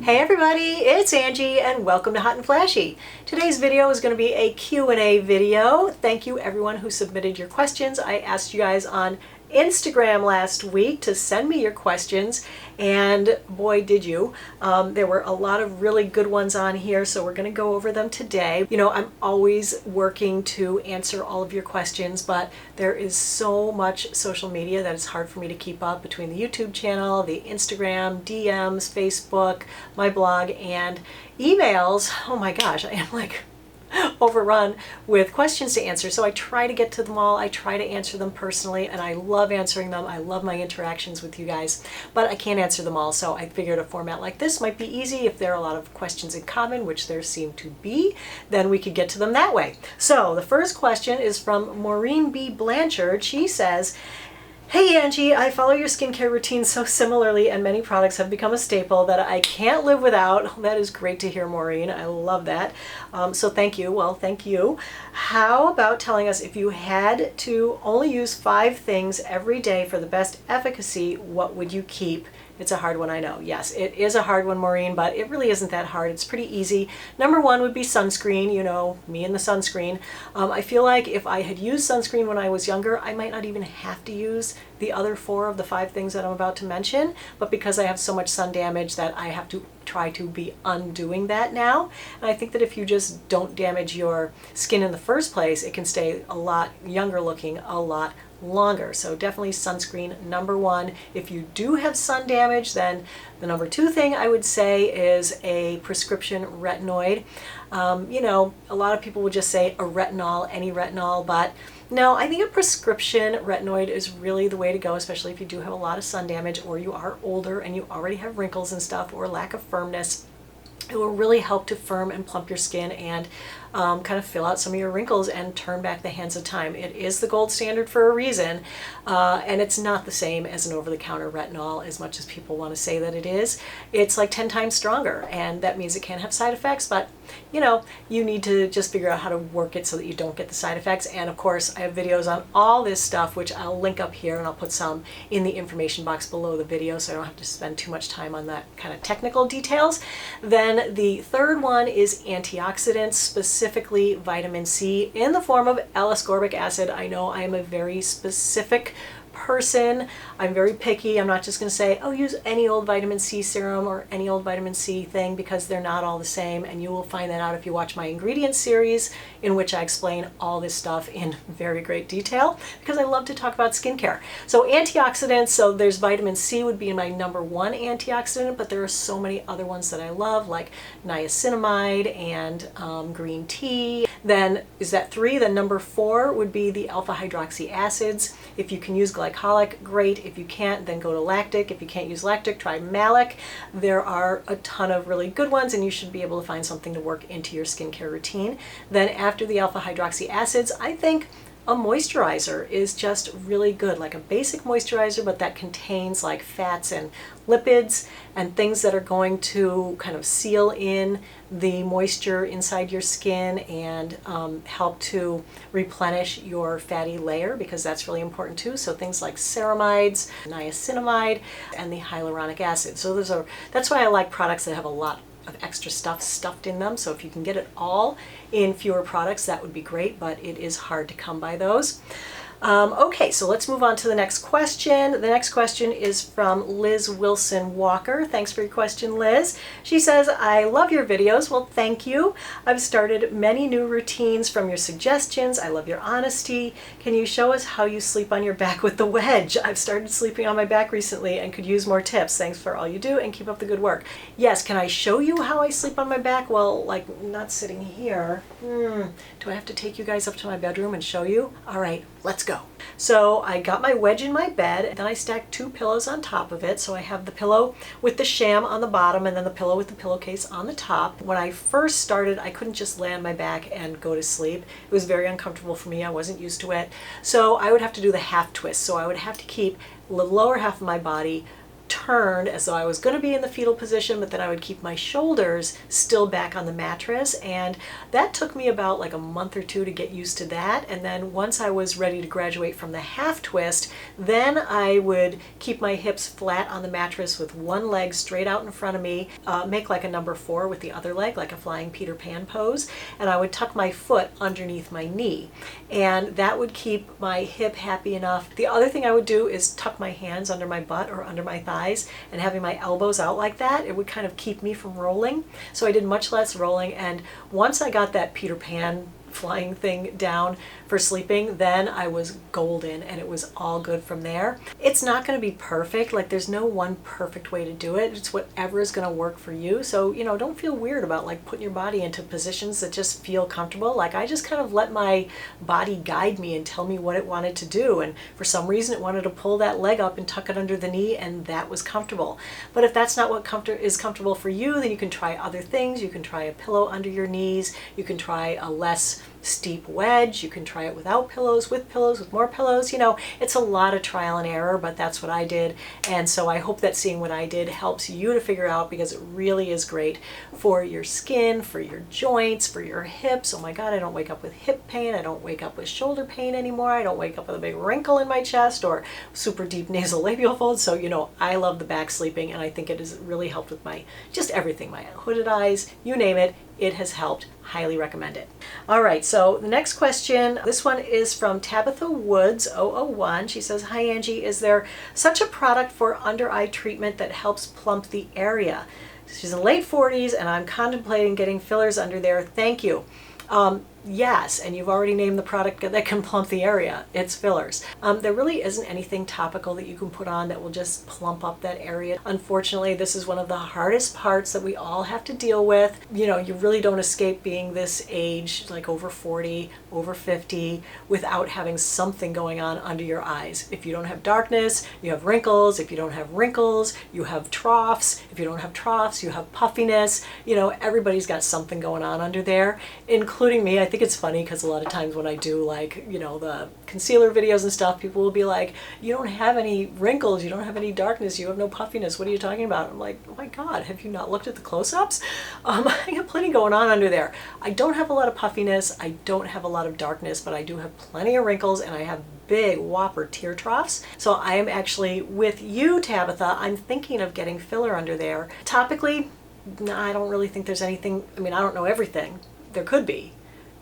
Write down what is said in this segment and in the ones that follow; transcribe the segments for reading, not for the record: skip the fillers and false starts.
Hey everybody, it's Angie and welcome to Hot and Flashy. Today's video is going to be a Q&A video. Thank you everyone who submitted your questions. I asked you guys on Instagram last week to send me your questions, and boy did you. There were a lot of really good ones on here, so we're going to go over them today. You know, I'm always working to answer all of your questions, but there is so much social media that it's hard for me to keep up between the YouTube channel, the Instagram, DMs, Facebook, my blog, and emails. Oh my gosh, I am like overrun with questions to answer. So I try to get to them all. I try to answer them personally, and I love answering them. I love my interactions with you guys, but I can't answer them all. So I figured a format like this might be easy. If there are a lot of questions in common, which there seem to be, then we could get to them that way. So the first question is from Maureen B. Blanchard. She says, "Hey Angie, I follow your skincare routine so similarly, and many products have become a staple that I can't live without." That is great to hear, Maureen. I love that. So thank you. Well, thank you. How about telling us, if you had to only use 5 things every day for the best efficacy, what would you keep? It's a hard one, I know. Yes, it is a hard one, Maureen, but it really isn't that hard. It's pretty easy. Number 1 would be sunscreen. You know, me and the sunscreen. I feel like if I had used sunscreen when I was younger, I might not even have to use the other 4 of the 5 things that I'm about to mention, but because I have so much sun damage that I have to try to be undoing that now. And I think that if you just don't damage your skin in the first place, it can stay a lot younger looking a lot longer. So definitely sunscreen, number 1. If you do have sun damage, then the number 2 thing I would say is a prescription retinoid. You know, a lot of people would just say a retinol, any retinol, but no, I think a prescription retinoid is really the way to go, especially if you do have a lot of sun damage, or you are older and you already have wrinkles and stuff, or lack of firmness. It will really help to firm and plump your skin and kind of fill out some of your wrinkles and turn back the hands of time. It is the gold standard for a reason, and it's not the same as an over-the-counter retinol as much as people want to say that it is. It's like 10 times stronger, and that means it can have side effects, but you know, you need to just figure out how to work it so that you don't get the side effects. And of course, I have videos on all this stuff, which I'll link up here, and I'll put some in the information box below the video so I don't have to spend too much time on that kind of technical details. Then the third one is antioxidants, specifically vitamin C in the form of L-ascorbic acid. I know I am a very specific person. I'm very picky. I'm not just going to say, oh, use any old vitamin C serum or any old vitamin C thing, because they're not all the same. And you will find that out if you watch my ingredients series, in which I explain all this stuff in very great detail, because I love to talk about skincare. So antioxidants, so there's vitamin C would be my number 1 antioxidant, but there are so many other ones that I love, like niacinamide and green tea. Then is that 3? Then number 4 would be the alpha hydroxy acids. If you can use glycolic, great. If you can't, then go to lactic. If you can't use lactic, try malic. There are a ton of really good ones, and you should be able to find something to work into your skincare routine. Then after the alpha hydroxy acids, I think a moisturizer is just really good, like a basic moisturizer, but that contains like fats and lipids and things that are going to kind of seal in the moisture inside your skin and help to replenish your fatty layer, because that's really important too. So things like ceramides, niacinamide, and the hyaluronic acid. So that's why I like products that have a lot of extra stuff stuffed in them. So if you can get it all in fewer products, that would be great, but it is hard to come by those. Okay, so let's move on to the next question. The next question is from Liz Wilson Walker. Thanks for your question, Liz. She says, "I love your videos." Well, thank you. "I've started many new routines from your suggestions. I love your honesty. Can you show us how you sleep on your back with the wedge? I've started sleeping on my back recently and could use more tips. Thanks for all you do and keep up the good work." Yes, can I show you how I sleep on my back? Well, like not sitting here. Do I have to take you guys up to my bedroom and show you? All right, let's go. So I got my wedge in my bed, and then I stacked 2 pillows on top of it. So I have the pillow with the sham on the bottom, and then the pillow with the pillowcase on the top. When I first started, I couldn't just lay on my back and go to sleep. It was very uncomfortable for me. I wasn't used to it. So I would have to do the half twist. So I would have to keep the lower half of my body turned as though I was going to be in the fetal position, but then I would keep my shoulders still back on the mattress. And that took me about like a month or two to get used to that. And then once I was ready to graduate from the half twist, then I would keep my hips flat on the mattress with one leg straight out in front of me, make like a number 4 with the other leg, like a flying Peter Pan pose. And I would tuck my foot underneath my knee. And that would keep my hip happy enough. The other thing I would do is tuck my hands under my butt or under my thighs, and having my elbows out like that, it would kind of keep me from rolling. So I did much less rolling, and once I got that Peter Pan flying thing down for sleeping, then I was golden, and it was all good from there. It's not going to be perfect. Like, there's no one perfect way to do it. It's whatever is going to work for you. So, you know, don't feel weird about like putting your body into positions that just feel comfortable. Like, I just kind of let my body guide me and tell me what it wanted to do. And for some reason, it wanted to pull that leg up and tuck it under the knee, and that was comfortable. But if that's not what is comfortable for you, then you can try other things. You can try a pillow under your knees. You can try a less steep wedge. You can try it without pillows, with more pillows. You know, it's a lot of trial and error, but that's what I did. And so I hope that seeing what I did helps you to figure out, because it really is great for your skin, for your joints, for your hips. Oh my God, I don't wake up with hip pain. I don't wake up with shoulder pain anymore. I don't wake up with a big wrinkle in my chest or super deep nasolabial folds. So, you know, I love the back sleeping, and I think it has really helped with my, just everything, my hooded eyes, you name it. It has helped. Highly recommend it. All right, so the next question, this one is from Tabitha Woods 001. She says, "Hi Angie, is there such a product for under eye treatment that helps plump the area? She's in late 40s and I'm contemplating getting fillers under there. Thank you." Yes, and you've already named the product that can plump the area. It's fillers. There really isn't anything topical that you can put on that will just plump up that area. Unfortunately, this is one of the hardest parts that we all have to deal with. You know, you really don't escape being this age, like over 40, over 50, without having something going on under your eyes. If you don't have darkness, you have wrinkles. If you don't have wrinkles, you have troughs. If you don't have troughs, you have puffiness. You know, everybody's got something going on under there, including me. I think it's funny because a lot of times when I do, like, you know, the concealer videos and stuff, people will be like, "You don't have any wrinkles, you don't have any darkness, you have no puffiness, what are you talking about?" I'm like, oh my God, have you not looked at the close-ups? I got plenty going on under there. I don't have a lot of puffiness, I don't have a lot of darkness, but I do have plenty of wrinkles, and I have big whopper tear troughs. So I am actually with you, Tabitha. I'm thinking of getting filler under there. Topically, no, I don't really think there's anything. I mean, I don't know everything. There could be,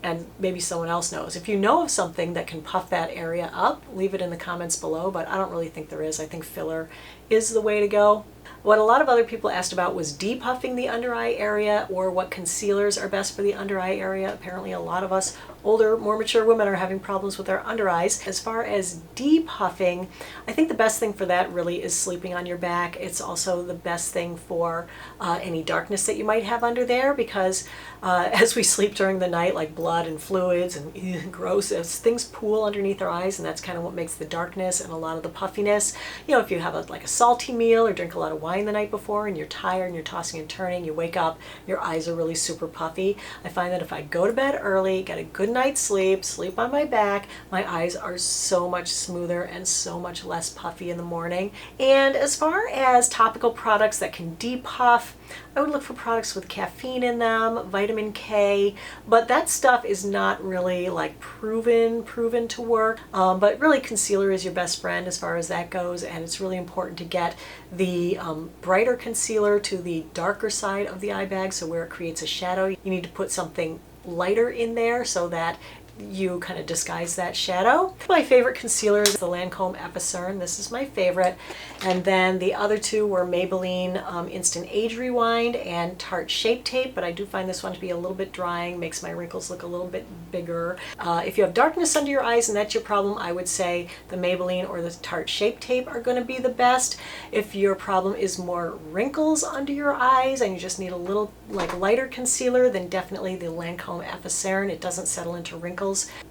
and maybe someone else knows. If you know of something that can puff that area up, leave it in the comments below, but I don't really think there is. I think filler is the way to go. What a lot of other people asked about was depuffing the under eye area, or what concealers are best for the under eye area. Apparently a lot of us older, more mature women are having problems with our under eyes. As far as depuffing, I think the best thing for that really is sleeping on your back. It's also the best thing for any darkness that you might have under there, because as we sleep during the night, like blood and fluids and gross, as things pool underneath our eyes, and that's kind of what makes the darkness and a lot of the puffiness. You know, if you have like a salty meal or drink a lot of wine the night before and you're tired and you're tossing and turning, you wake up, your eyes are really super puffy. I find that if I go to bed early, get a good night's sleep, sleep on my back, my eyes are so much smoother and so much less puffy in the morning. And as far as topical products that can depuff, I would look for products with caffeine in them, vitamin K, but that stuff is not really like proven to work. But really concealer is your best friend as far as that goes, and it's really important to get the brighter concealer to the darker side of the eye bag, so where it creates a shadow, you need to put something lighter in there so that you kind of disguise that shadow. My favorite concealer is the Lancome Epicern. This is my favorite. And then the other two were Maybelline Instant Age Rewind and Tarte Shape Tape, but I do find this one to be a little bit drying, makes my wrinkles look a little bit bigger. If you have darkness under your eyes and that's your problem, I would say the Maybelline or the Tarte Shape Tape are going to be the best. If your problem is more wrinkles under your eyes and you just need a little like lighter concealer, then definitely the Lancome Epicern. It doesn't settle into wrinkles.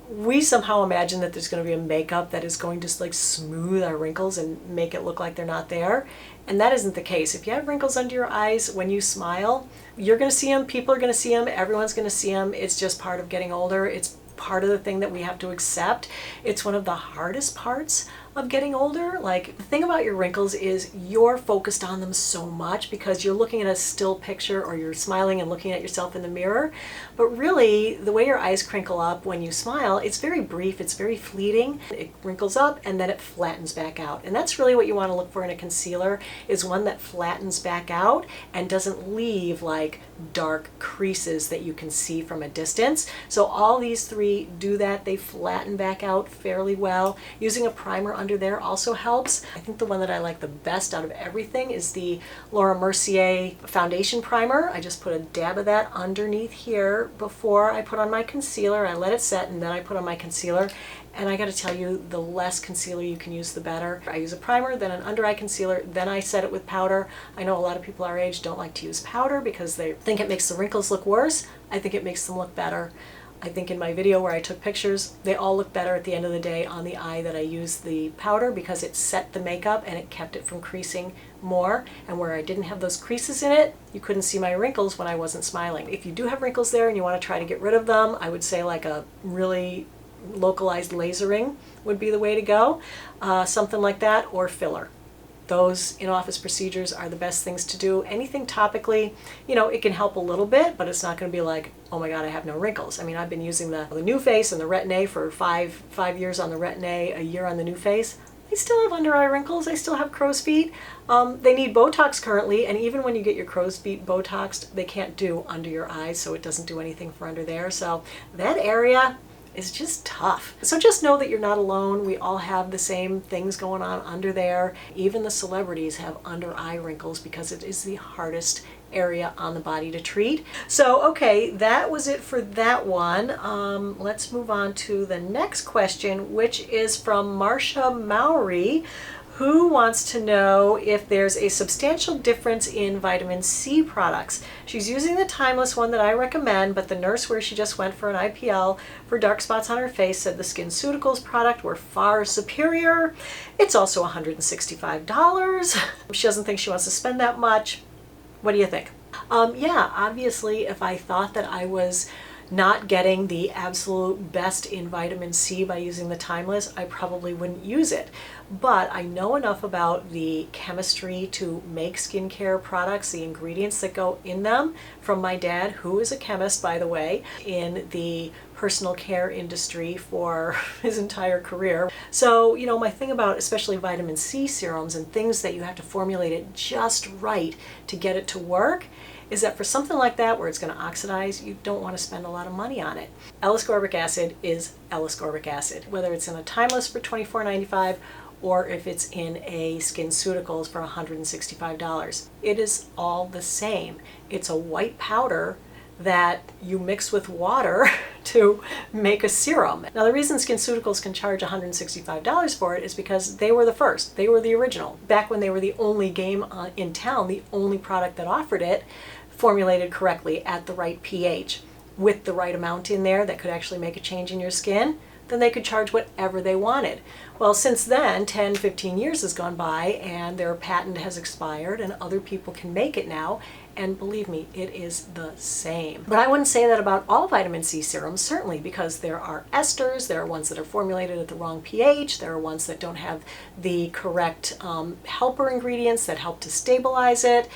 We somehow imagine that there's going to be a makeup that is going to like smooth our wrinkles and make it look like they're not there. And that isn't the case. If you have wrinkles under your eyes when you smile, you're going to see them, people are going to see them, everyone's going to see them. It's just part of getting older. It's part of the thing that we have to accept. It's one of the hardest parts of getting older. Like, the thing about your wrinkles is you're focused on them so much because you're looking at a still picture or you're smiling and looking at yourself in the mirror. But really, the way your eyes crinkle up when you smile, it's very brief, it's very fleeting. It wrinkles up and then it flattens back out. And that's really what you want to look for in a concealer, is one that flattens back out and doesn't leave like dark creases that you can see from a distance. So all these three do that. They flatten back out fairly well. Using a primer under there also helps. I think the one that I like the best out of everything is the Laura Mercier foundation primer. I just put a dab of that underneath here before I put on my concealer. I let it set and then I put on my concealer. And I gotta tell you, the less concealer you can use, the better. I use a primer, then an under eye concealer, then I set it with powder. I know a lot of people our age don't like to use powder because they think it makes the wrinkles look worse. I think it makes them look better. I think in my video where I took pictures, they all look better at the end of the day on the eye that I used the powder, because it set the makeup and it kept it from creasing more. And where I didn't have those creases in it, you couldn't see my wrinkles when I wasn't smiling. If you do have wrinkles there and you want to try to get rid of them, I would say like a really localized lasering would be the way to go. Something like that, or filler. Those in-office procedures are the best things to do. Anything topically, you know, it can help a little bit, but it's not going to be like, oh my God, I have no wrinkles. I mean, I've been using the New Face and the Retin-A for five years on the Retin-A, a year on the New Face. I still have under eye wrinkles. I still have crow's feet. They need Botox currently, and even when you get your crow's feet Botoxed, they can't do under your eyes, so it doesn't do anything for under there. So that area is just tough. So just know that you're not alone. We all have the same things going on under there. Even the celebrities have under eye wrinkles because it is the hardest area on the body to treat. So okay, that was it for that one. Let's move on to the next question, which is from Marcia Mowry, who wants to know if there's a substantial difference in vitamin C products. She's using the Timeless one that I recommend, but the nurse where she just went for an IPL for dark spots on her face said the SkinCeuticals product were far superior. It's also $165. She doesn't think she wants to spend that much. What do you think? Yeah, obviously, if I thought that I was not getting the absolute best in vitamin C by using the Timeless, I probably wouldn't use it. But I know enough about the chemistry to make skincare products, the ingredients that go in them, from my dad, who is a chemist, by the way, in the personal care industry for his entire career. So, you know, my thing about especially vitamin C serums and things that you have to formulate it just right to get it to work is that for something like that where it's going to oxidize, you don't want to spend a lot of money on it. L-ascorbic acid is L-ascorbic acid, whether it's in a Timeless for $24.95 or if it's in a SkinCeuticals for $165. It is all the same. It's a white powder that you mix with water to make a serum. Now, the reason SkinCeuticals can charge $165 for it is because they were the first. They were the original. Back when they were the only game in town, the only product that offered it, formulated correctly at the right pH, with the right amount in there that could actually make a change in your skin, then they could charge whatever they wanted. Well, since then, 10, 15 years has gone by and their patent has expired and other people can make it now. And believe me, it is the same. But I wouldn't say that about all vitamin C serums, certainly, because there are esters, there are ones that are formulated at the wrong pH, there are ones that don't have the correct helper ingredients that help to stabilize it,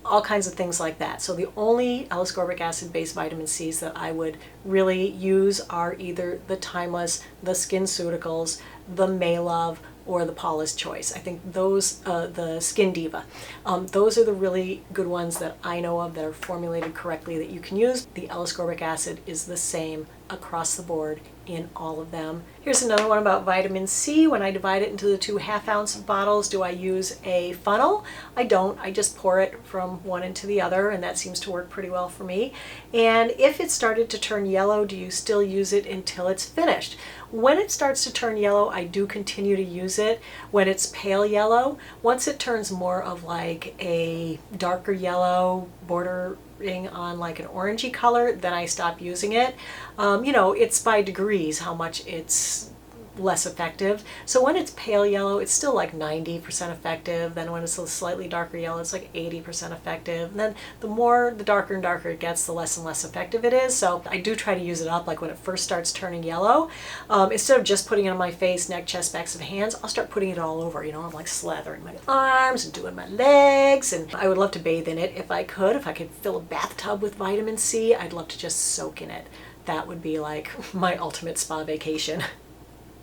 all kinds of things like that. So the only L-ascorbic acid-based vitamin Cs that I would really use are either the Timeless, the SkinCeuticals, the Maylove, or the Paula's Choice. I think those, the Skin Diva, those are the really good ones that I know of that are formulated correctly that you can use. The L-ascorbic acid is the same across the board in all of them. Here's another one about vitamin C. When I divide it into the 2 half-ounce bottles, do I use a funnel? I don't. I just pour it from one into the other, and that seems to work pretty well for me. And if it started to turn yellow, do you still use it until it's finished? When it starts to turn yellow, I do continue to use it. When it's pale yellow, once it turns more of like a darker yellow, bordering on like an orangey color, then I stop using it. You know, it's by degrees how much it's less effective. So when it's pale yellow, it's still like 90% effective. Then when it's a slightly darker yellow, it's like 80% effective. And then the darker and darker it gets, the less and less effective it is. So I do try to use it up, like when it first starts turning yellow. Instead of just putting it on my face, neck, chest, backs of hands, I'll start putting it all over. You know, I'm like slathering my arms and doing my legs. And I would love to bathe in it if I could. If I could fill a bathtub with vitamin C, I'd love to just soak in it. That would be like my ultimate spa vacation.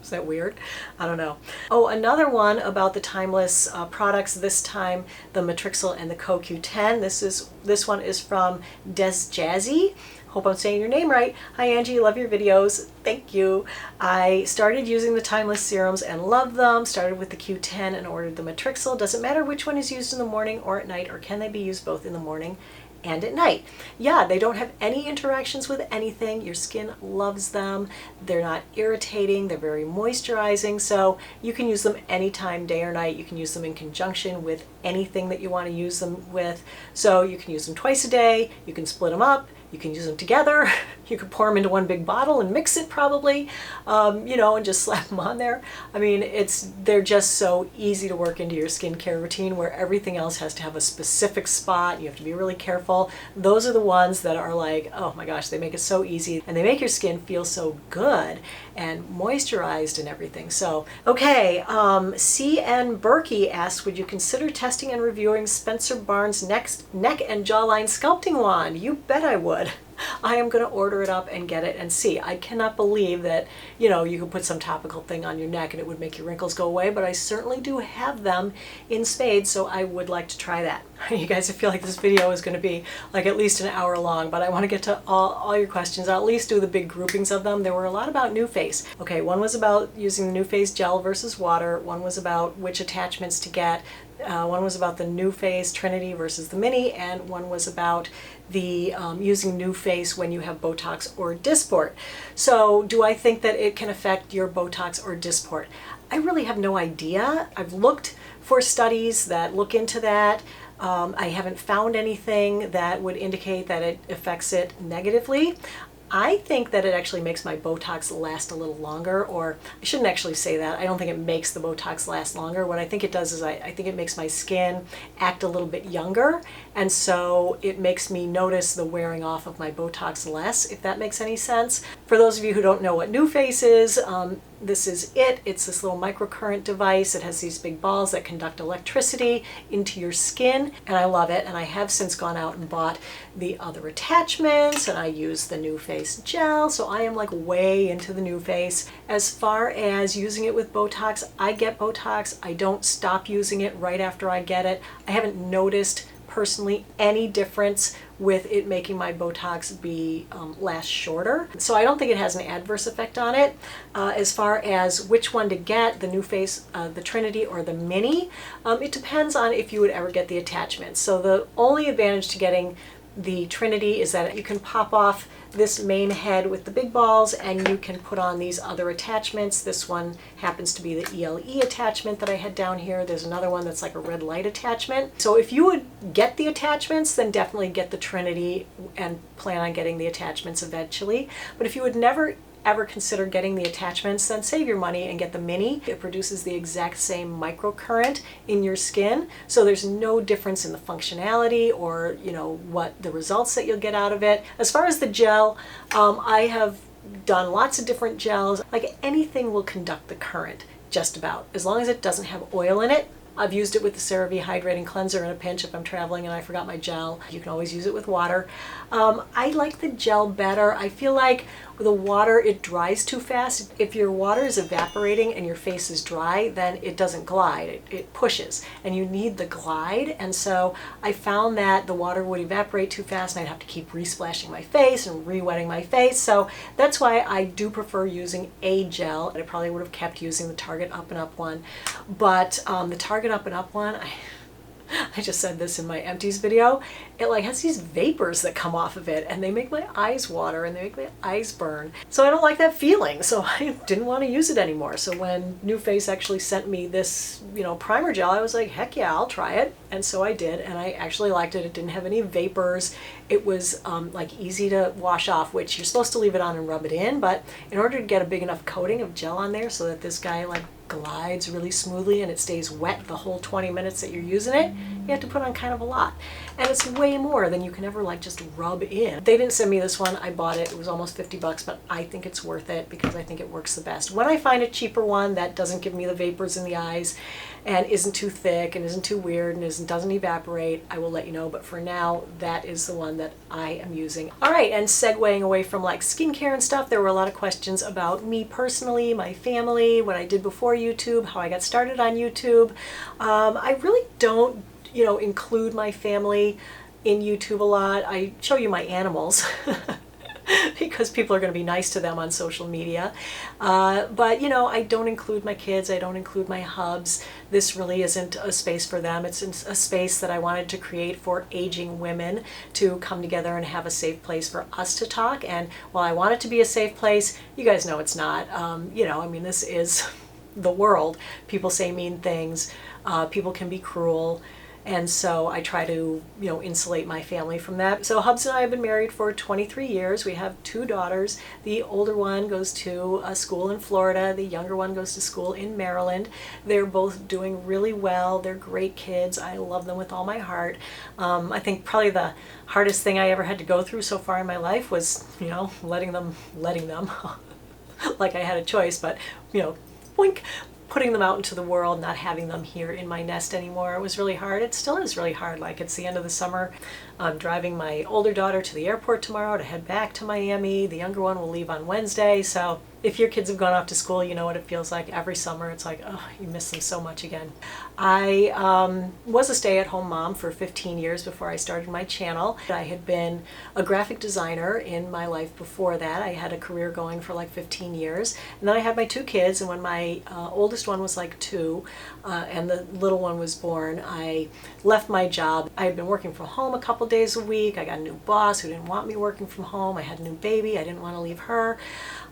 Is that weird? I don't know. Oh, another one about the Timeless products, this time the Matrixyl and the CoQ10. This one is from Des Jazzy. Hope I'm saying your name right. Hi Angie, love your videos. Thank you. I started using the Timeless serums and love them. Started with the Q10 and ordered the Matrixyl. Doesn't matter which one is used in the morning or at night, or can they be used both in the morning and at night? Yeah, they don't have any interactions with anything. Your skin loves them. They're not irritating. They're very moisturizing. So you can use them anytime, day or night. You can use them in conjunction with anything that you want to use them with. So you can use them twice a day. You can split them up. You can use them together. You could pour them into one big bottle and mix it probably, you know, and just slap them on there. I mean, they're just so easy to work into your skincare routine, where everything else has to have a specific spot. You have to be really careful. Those are the ones that are like, oh my gosh, they make it so easy, and they make your skin feel so good and moisturized and everything. So, okay, C.N. Berkey asks, would you consider testing and reviewing Spencer Barnes' neck and jawline sculpting wand? You bet I would. I am going to order it up and get it and see. I cannot believe that, you know, you could put some topical thing on your neck and it would make your wrinkles go away, but I certainly do have them in spades, so I would like to try that. You guys, I feel like this video is going to be like at least an hour long, but I want to get to all your questions. I'll at least do the big groupings of them. There were a lot about NuFace. Okay, one was about using the NuFace gel versus water. One was about which attachments to get. One was about the NuFace Trinity versus the Mini, and one was about the using NuFace when you have Botox or Dysport. So do I think that it can affect your Botox or Dysport? I really have no idea. I've looked for studies that look into that. I haven't found anything that would indicate that it affects it negatively. I think that it actually makes my Botox last a little longer, or I shouldn't actually say that. I don't think it makes the Botox last longer. What I think it does is I think it makes my skin act a little bit younger, and so it makes me notice the wearing off of my Botox less, if that makes any sense. For those of you who don't know what NuFace is, this is it. It's this little microcurrent device. It has these big balls that conduct electricity into your skin, and I love it. And I have since gone out and bought the other attachments, and I use the NuFace gel, so I am like way into the NuFace. As far as using it with Botox, I get Botox. I don't stop using it right after I get it. I haven't noticed personally any difference with it making my Botox be last shorter. So I don't think it has an adverse effect on it. As far as which one to get, the NuFace, the Trinity or the Mini, it depends on if you would ever get the attachments. So the only advantage to getting the Trinity is that you can pop off this main head with the big balls and you can put on these other attachments. This one happens to be the ELE attachment that I had down here. There's another one that's like a red light attachment. So if you would get the attachments, then definitely get the Trinity and plan on getting the attachments eventually. But if you would never ever consider getting the attachments, then save your money and get the Mini. It produces the exact same microcurrent in your skin, so there's no difference in the functionality or, you know, what the results that you'll get out of it. As far as the gel, I have done lots of different gels. Like anything will conduct the current, just about, as long as it doesn't have oil in it. I've used it with the CeraVe Hydrating Cleanser in a pinch if I'm traveling and I forgot my gel. You can always use it with water. I like the gel better. I feel like with the water, it dries too fast. If your water is evaporating and your face is dry, then it doesn't glide. It pushes, and you need the glide. And so I found that the water would evaporate too fast and I'd have to keep re-splashing my face and re-wetting my face. So that's why I do prefer using a gel. I probably would have kept using the Target Up and Up one, but the Target Up and Up one, I just said this in my empties video, it like has these vapors that come off of it and they make my eyes water and they make my eyes burn. So I don't like that feeling, so I didn't want to use it anymore. So when NuFace actually sent me this, primer gel, I was like, heck yeah, I'll try it. And so I did, and I actually liked it. It didn't have any vapors. It was like easy to wash off, which you're supposed to leave it on and rub it in, but in order to get a big enough coating of gel on there so that this guy like glides really smoothly and it stays wet the whole 20 minutes that you're using it, you have to put on kind of a lot. And it's way more than you can ever like just rub in. They didn't send me this one. I bought it. It was almost 50 bucks, but I think it's worth it because I think it works the best. When I find a cheaper one that doesn't give me the vapors in the eyes and isn't too thick and isn't too weird and doesn't evaporate, I will let you know. But for now, that is the one that I am using. All right, and segueing away from like skincare and stuff, there were a lot of questions about me personally, my family, what I did before YouTube, how I got started on YouTube. I really don't include my family in YouTube a lot. I show you my animals because people are going to be nice to them on social media. But I don't include my kids. I don't include my hubs. This really isn't a space for them. It's a space that I wanted to create for aging women to come together and have a safe place for us to talk. And while I want it to be a safe place, you guys know it's not. This is the world. People say mean things. People can be cruel. And so I try to, insulate my family from that. So Hubs and I have been married for 23 years. We have 2 daughters. The older one goes to a school in Florida. The younger one goes to school in Maryland. They're both doing really well. They're great kids. I love them with all my heart. I think probably the hardest thing I ever had to go through so far in my life was, letting them, like I had a choice, but, boink, putting them out into the world, not having them here in my nest anymore. It was really hard. It still is really hard. Like, it's the end of the summer. I'm driving my older daughter to the airport tomorrow to head back to Miami. The younger one will leave on Wednesday. So if your kids have gone off to school, you know what it feels like every summer. It's like, oh, you miss them so much again. I was a stay-at-home mom for 15 years before I started my channel. I had been a graphic designer in my life before that. I had a career going for like 15 years. And then I had my 2 kids, and when my oldest one was like 2 and the little one was born, I left my job. I had been working from home a couple days a week. I got a new boss who didn't want me working from home. I had a new baby. I didn't want to leave her.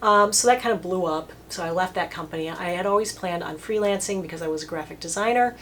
So that kind of blew up. So I left that company. I had always planned on freelancing because I was a graphic designer.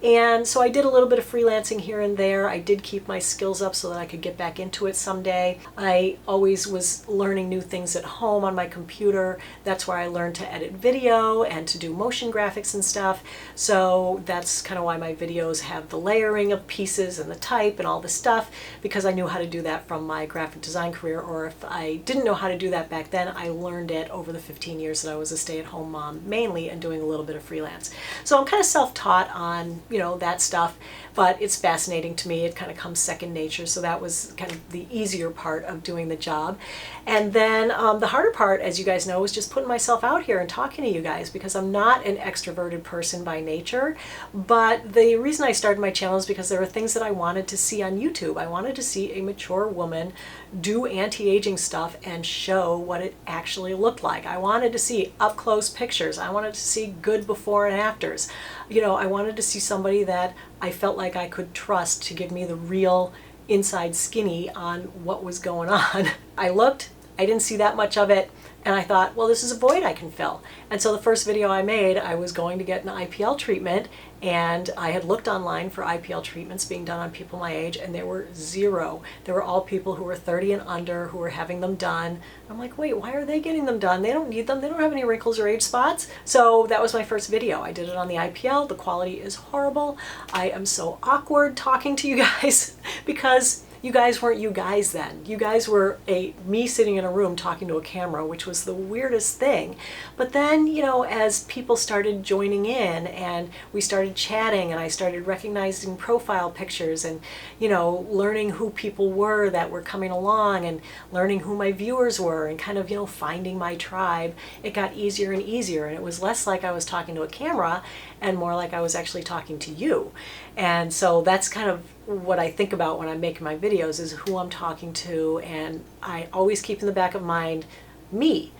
And so I did a little bit of freelancing here and there. I did keep my skills up so that I could get back into it someday. I always was learning new things at home on my computer. That's where I learned to edit video and to do motion graphics and stuff. So that's kind of why my videos have the layering of pieces and the type and all the stuff, because I knew how to do that from my graphic design career. Or if I didn't know how to do that back then, I learned it over the 15 years that I was a stay-at-home mom mainly and doing a little bit of freelance. So I'm kind of self-taught on, that stuff, but it's fascinating to me. It kind of comes second nature. So that was kind of the easier part of doing the job. And then the harder part, as you guys know, was just putting myself out here and talking to you guys, because I'm not an extroverted person by nature. But the reason I started my channel is because there were things that I wanted to see on YouTube. I wanted to see a mature woman do anti-aging stuff and show what it actually looked like. I wanted to see up-close pictures. I wanted to see good before and afters. I wanted to see somebody that I felt like I could trust to give me the real inside skinny on what was going on. I looked, I didn't see that much of it, and I thought, well, this is a void I can fill. And so the first video I made, I was going to get an IPL treatment, and I had looked online for IPL treatments being done on people my age, and there were 0. There were all people who were 30 and under who were having them done. I'm like, wait, why are they getting them done? They don't need them. They don't have any wrinkles or age spots. So that was my first video. I did it on the IPL. The quality is horrible. I am so awkward talking to you guys because you guys weren't you guys then. You guys were me sitting in a room talking to a camera, which was the weirdest thing. But then, as people started joining in and we started chatting and I started recognizing profile pictures and, learning who people were that were coming along and learning who my viewers were and kind of, finding my tribe, it got easier and easier. And it was less like I was talking to a camera and more like I was actually talking to you. And so that's kind of what I think about when I'm making my videos, is who I'm talking to, and I always keep in the back of mind me.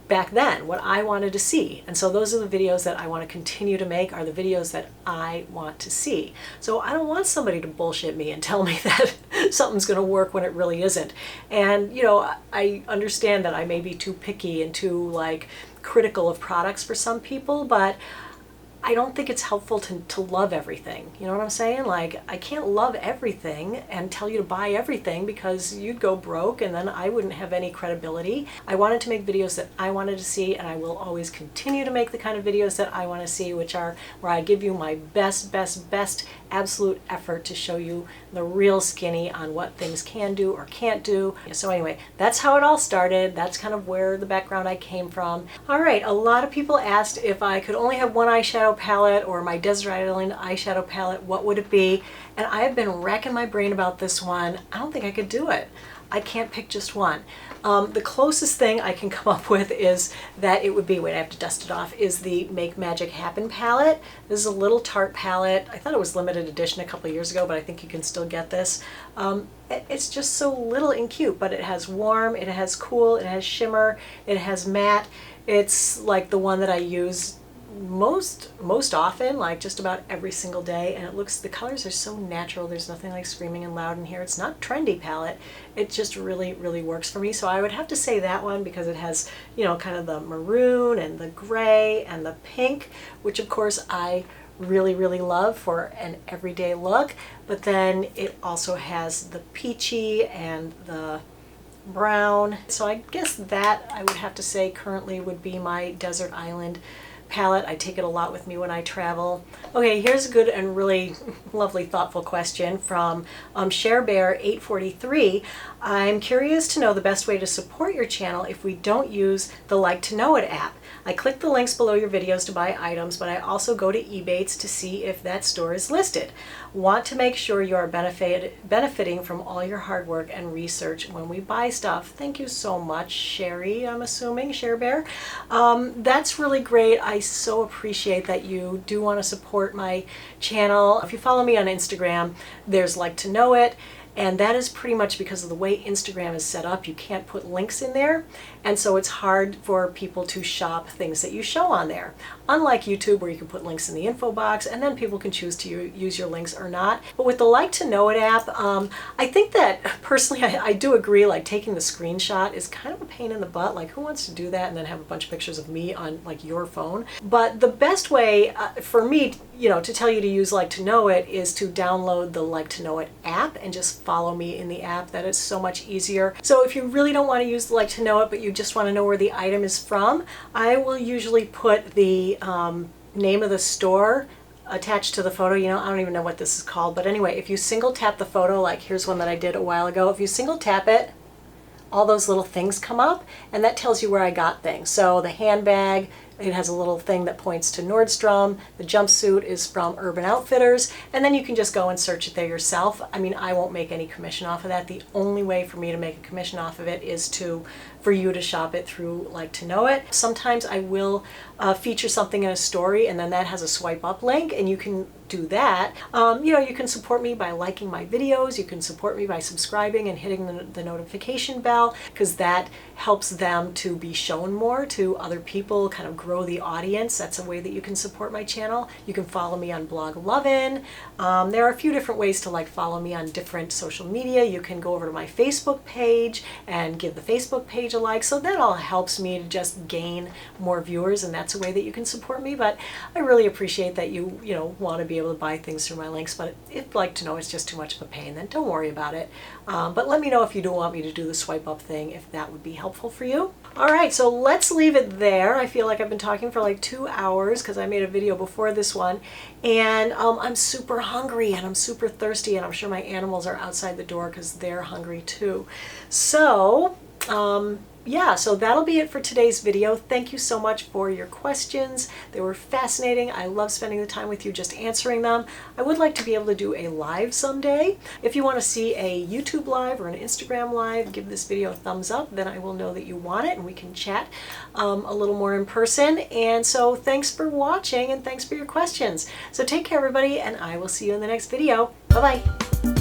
back then, what I wanted to see. And so those are the videos that I want to continue to make, are the videos that I want to see. So I don't want somebody to bullshit me and tell me that something's going to work when it really isn't. And you know, I understand that I may be too picky and too like critical of products for some people, but I don't think it's helpful to love everything. You know what I'm saying? Like, I can't love everything and tell you to buy everything, because you'd go broke and then I wouldn't have any credibility. I wanted to make videos that I wanted to see, and I will always continue to make the kind of videos that I want to see, which are where I give you my best absolute effort to show you the real skinny on what things can do or can't do. So anyway, that's how it all started. That's kind of where the background I came from. All right, a lot of people asked if I could only have one eyeshadow palette, or my Desert Island eyeshadow palette, what would it be? And I've been racking my brain about this one. I don't think I could do it. I can't pick just one. The closest thing I can come up with is that it would be, wait, I have to dust it off, is the Make Magic Happen palette. This is a little Tarte palette. I thought it was limited edition a couple of years ago, but I think you can still get this. It's just so little and cute, but it has warm, it has cool, it has shimmer, it has matte. It's like the one that I use most often, like just about every single day, and it looks, the colors are so natural. There's nothing like screaming and loud in here. It's not a trendy palette. It just really works for me. So I would have to say that one, because it has, you know, kind of the maroon and the gray and the pink, which of course I really love for an everyday look. But then it also has the peachy and the brown. So I guess that I would have to say currently would be my Desert Island palette. I take it a lot with me when I travel. Okay, here's a good and really lovely, thoughtful question from ShareBear843. I'm curious to know the best way to support your channel if we don't use the Like to Know It app. I click the links below your videos to buy items, but I also go to Ebates to see if that store is listed. Want to make sure you are benefiting from all your hard work and research when we buy stuff. Thank you so much, Sherry, I'm assuming, ShareBear. That's really great. I so appreciate that you do want to support my channel. If you follow me on Instagram, there's Like to Know It. And that is pretty much because of the way Instagram is set up. You can't put links in there, and so it's hard for people to shop things that you show on there. Unlike YouTube, where you can put links in the info box and then people can choose to use your links or not. But with the Like to Know It app, I think that personally I do agree, like taking the screenshot is kind of a pain in the butt. Like, who wants to do that and then have a bunch of pictures of me on like your phone? But the best way for me, you know, to tell you to use Like to Know It is to download the Like to Know It app and just follow me in the app. That is so much easier. So if you really don't want to use the Like to Know It, but you just want to know where the item is from, I will usually put the name of the store attached to the photo. You know, I don't even know what this is called, but anyway, if you single tap the photo, like here's one that I did a while ago, if you single tap it, all those little things come up, and that tells you where I got things. So the handbag, it has a little thing that points to Nordstrom. The jumpsuit is from Urban Outfitters, and then you can just go and search it there yourself. I mean, I won't make any commission off of that. The only way for me to make a commission off of it is for you to shop it through Like to Know It. Sometimes I will feature something in a story, and then that has a swipe up link, and you can do that. You know, you can support me by liking my videos. You can support me by subscribing and hitting the notification bell, because that helps them to be shown more to other people, kind of grow the audience. That's a way that you can support my channel. You can follow me on Blog Lovin'. There are a few different ways to like follow me on different social media. You can go over to my Facebook page and give the Facebook page a like. So that all helps me to just gain more viewers, and that's a way that you can support me. But I really appreciate that you know, want to be able to buy things through my links. But if Like to Know it's just too much of a pain, then don't worry about it. But let me know if you do want me to do the swipe up thing, if that would be helpful for you. All right, so let's leave it there. I feel like I've been talking for like 2 hours because I made a video before this one, and I'm super hungry and I'm super thirsty, and I'm sure my animals are outside the door because they're hungry too. So yeah, so that'll be it for today's video. Thank you so much for your questions. They were fascinating. I love spending the time with you just answering them. I would like to be able to do a live someday. If you want to see a YouTube live or an Instagram live, give this video a thumbs up, then I will know that you want it and we can chat a little more in person. And so thanks for watching and thanks for your questions. So take care everybody, and I will see you in the next video. Bye-bye.